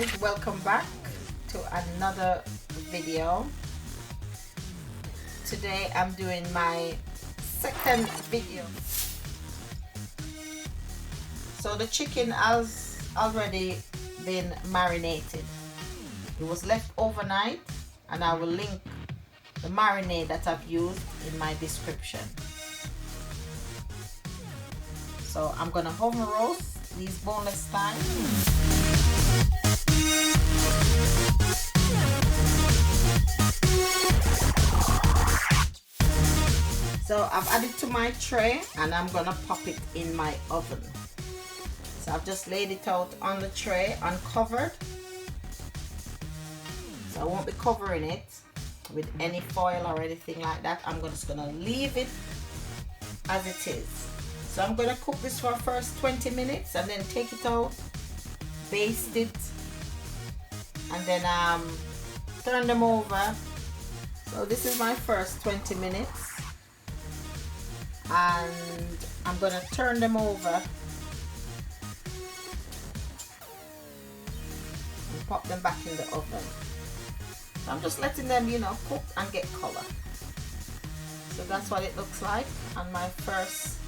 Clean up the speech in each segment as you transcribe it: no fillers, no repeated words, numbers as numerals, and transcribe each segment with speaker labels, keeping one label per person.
Speaker 1: guys, welcome back to another video. Today I'm doing my second video. So the chicken has already been marinated. It was left overnight, and I will link the marinade that I've used in my description. So I'm gonna oven roast these boneless thighs. So I've added to my tray and I'm gonna pop it in my oven. So I've just laid it out on the tray uncovered. So I won't be covering it with any foil or anything like that. I'm just gonna leave it as it is. So I'm gonna cook this for first 20 minutes and then take it out, baste it, and then turn them over. So this is my first 20 minutes, and I'm gonna turn them over and pop them back in the oven. So I'm just letting them, you know, cook and get color. So that's what it looks like on my first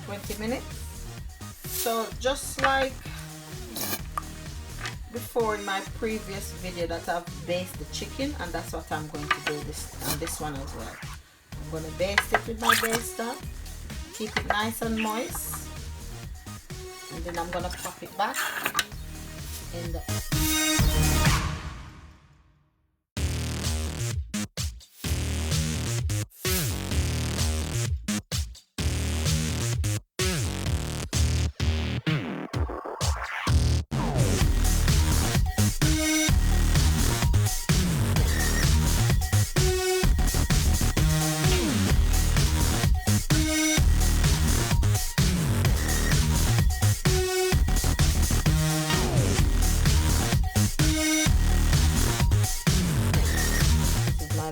Speaker 1: 20 minutes. So just like before in my previous video that I've basted the chicken, and that's what I'm going to do this on this one as well. I'm going to baste it with my baster, keep it nice and moist, and then I'm going to pop it back in the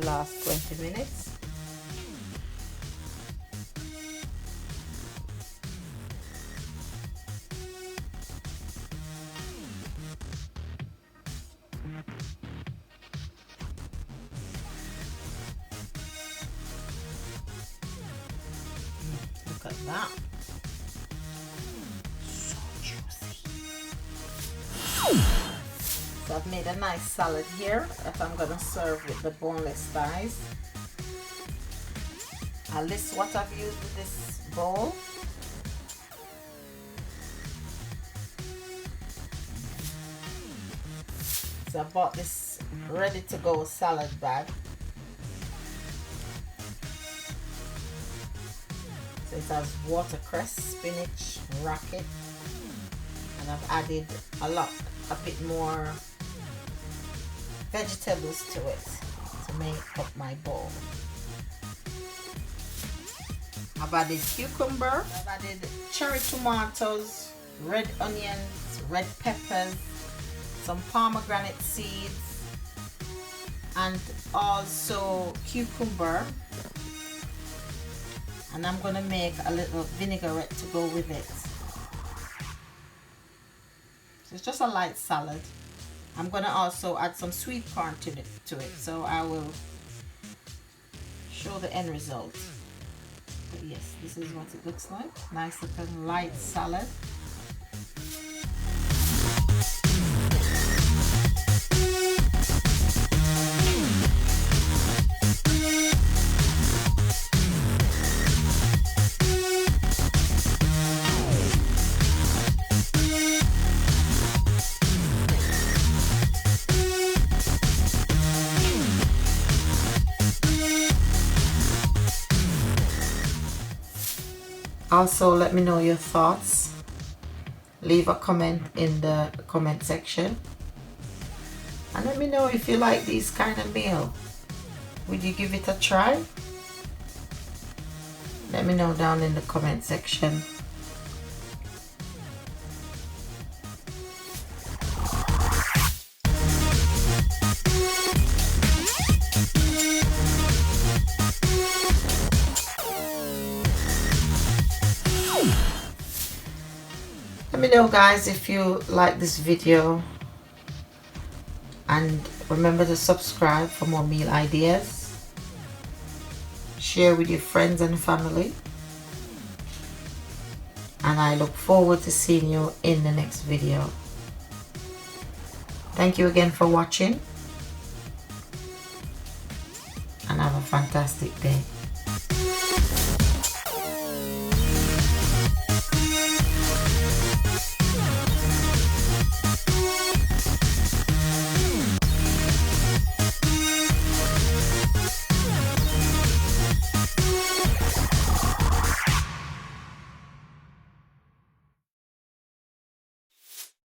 Speaker 1: last 20 minutes. Look at that. So juicy. So I've made a nice salad here that I'm gonna serve with the boneless thighs. I'll list what I've used with this bowl. So I bought this ready to go salad bag. So it has watercress, spinach, racket, and I've added a bit more vegetables to it to make up my bowl. I've added cucumber, I've added cherry tomatoes, red onions, red peppers, some pomegranate seeds, and also cucumber. And I'm going to make a little vinaigrette to go with it. So it's just a light salad. I'm going to also add some sweet corn to it. So I will show the end result. But yes, this is what it looks like. Nice little light salad. Also, let me know your thoughts. Leave a comment in the comment section. And let me know if you like these kind of meal. Would you give it a try? Let me know down in the comment section. Let me know guys if you like this video. And remember to subscribe for more meal ideas. Share with your friends and family. And I look forward to seeing you in the next video. Thank you again for watching. And have a fantastic day.